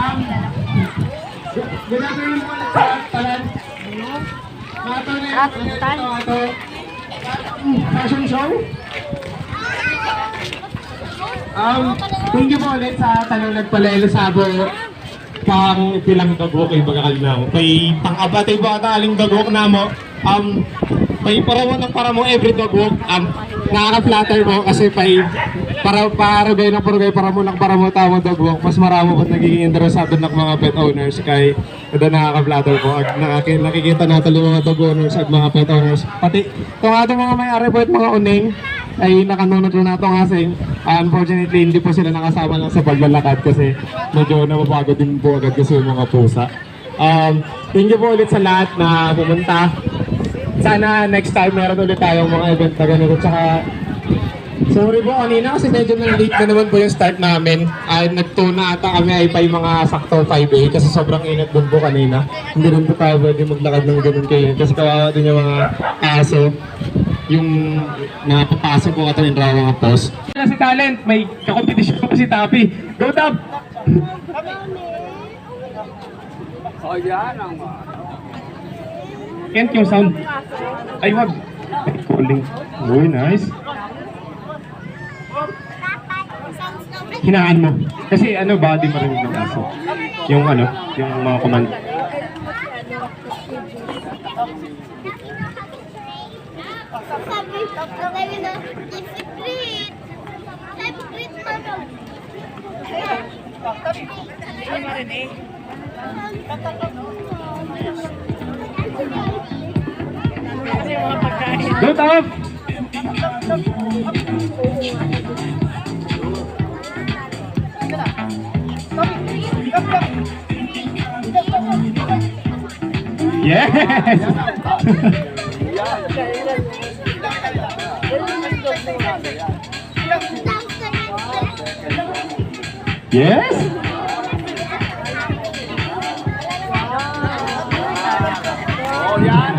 Good afternoon po sa Talent. Ito, fashion show. Thank you po ulit sa tanong nagpalaelo sabo pang pilang dagok ay bagal na mo. Kay pang-abatay ba aling dagok na mo. May paramo ng paramo every dagok. Nakaka-flatter mo kasi para mo ng paramo tamang dagok. Mas marami po nagiging interesado ng mga pet owners kay kada nakaka-flatter po. Nakikita natin yung mga dog owners at mga pet owners. Pati itong ating mga may-ari po at mga uneng ay nakanunod na ito kasi unfortunately hindi po sila nakasama lang sa paglalakad kasi medyo napapagod din po agad kasi yung mga pusa. Thank you po ulit sa lahat na pumunta. Sana next time meron ulit tayong mga event na ganito. Tsaka sorry po kanina kasi medyo na-late na naman po yung start namin. Nagtuna ata kami ay pa yung mga sakto 5 kasi sobrang init doon po kanina. Hindi rin po tayo pwede maglakad ng ganun kayo kasi kawawa din yung mga aso. Yung napapasok po ito yung mga post. Si Talent, may kakompetisyon po si Tapi. Go Tab! Oh, yan ang Kent yung sound. Ay, wag. Calling. Uy, nice. Hinaan mo. Kasi body marinig ng aso. Yung yung mga command. Go Top! Yes! Yes! Oh, yan.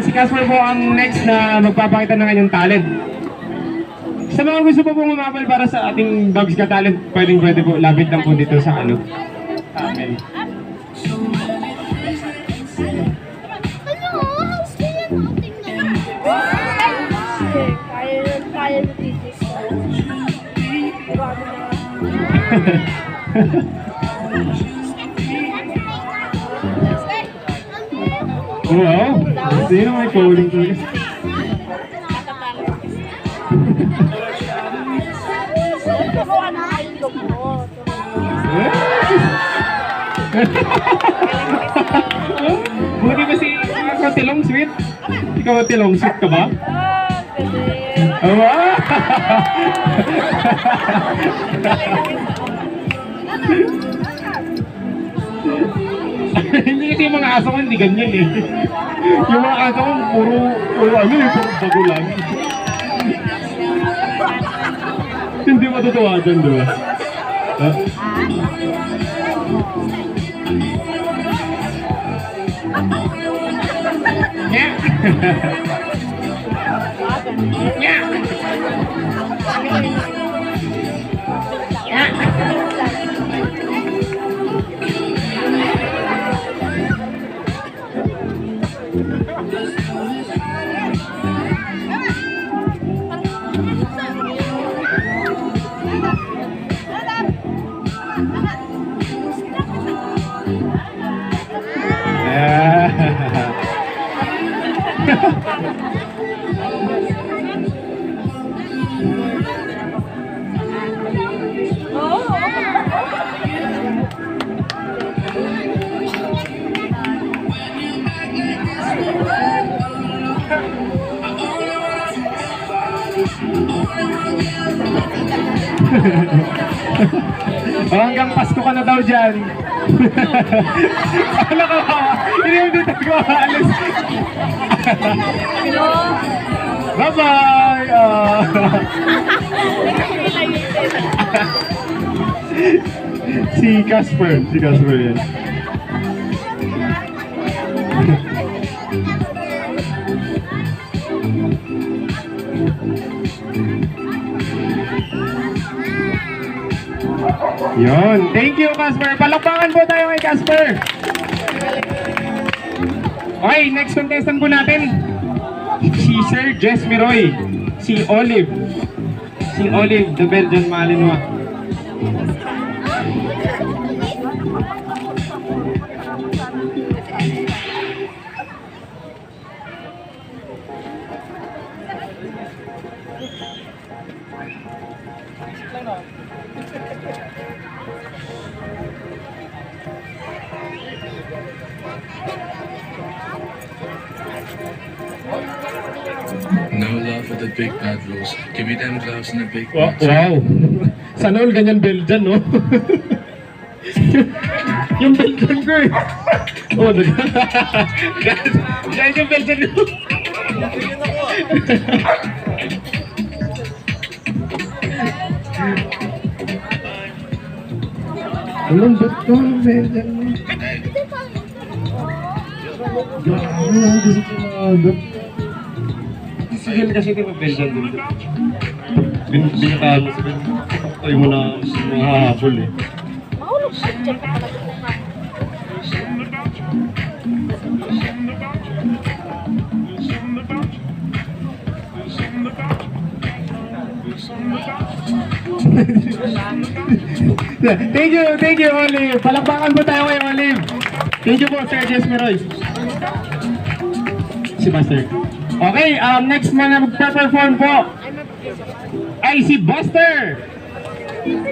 Si Casper po ang next na magpapakita ng kanyang talent. Sa mga gusto po pong umabal para sa ating Dogs Got Talent, pwede po, lapit lang po dito sa amin. Wow! Sino may coding to this? Buti ba si Tilong Sweet? Ikaw ang Tilong Sweet ka ba? Oh, wow! Hindi kasi yung mga aso ko hindi ganyan eh. Yung mga kanta ko, puro ano eh, puro bago lang. Hindi matutuwa dyan, di ba? Ha? Yeah! Yeah! Oh, hanggang Pasko ka na daw dyan. Ano ka ba? Hindi mo dito ko alis. Bye-bye! Si Casper yan. Yon, thank you Casper. Palakpakan po tayo kay Casper. Okay, next contestant po natin. Si Sir Jess Miroy. Si Olive, the Belgian Malinois. No love for the big bad rules. Give me them gloves and the big Wow! bad Wow. Sana all ganyan Belgian, no? Yung Belgian ko eh. Oh, ganyan yung Belgian ko. Alam ba ito ang Belgian mo? Gano'n, gusto ko mga Sigil kasi ito yung Belgian din. Binatahan mo sa Belgian. Tayo mo na mahahabol eh. Mahulog ka dyan ka pala kung nga. Thank you, Olive. Palakpakan po tayo kay Olive. Thank you po, Sir Jess Miroy. Si Master. Okay, next mo na magpa-perform po ay si Buster.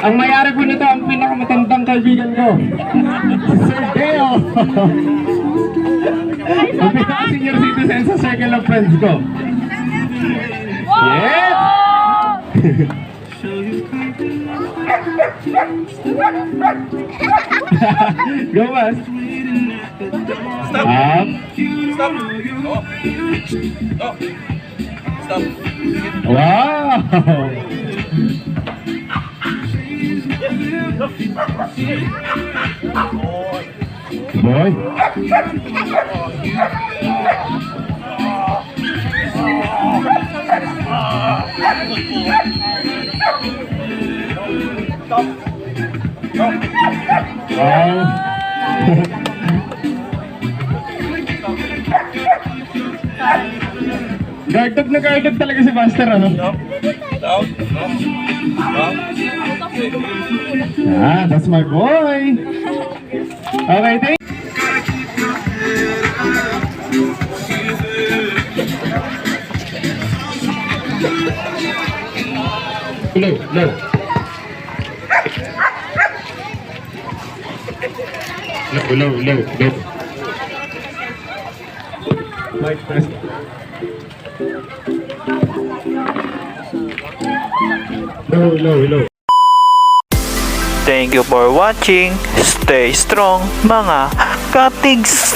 Ang mayari po nito, ang pinakamatandang kaibigan ko. Si Sir Deo. Ang pinaka-senior citizen sa circle of friends ko. Yes! Go, Bas. Stop. Stop. Oh. Oh. Stop. Wow! Boy. Stop. Stop. Wow. Guarded talaga si Buster, ano? Stop. Stop. Stop. Ah, that's my boy. Okay, thank Low. Low. Mic test. Low. Thank you for watching. Stay strong mga katigsan!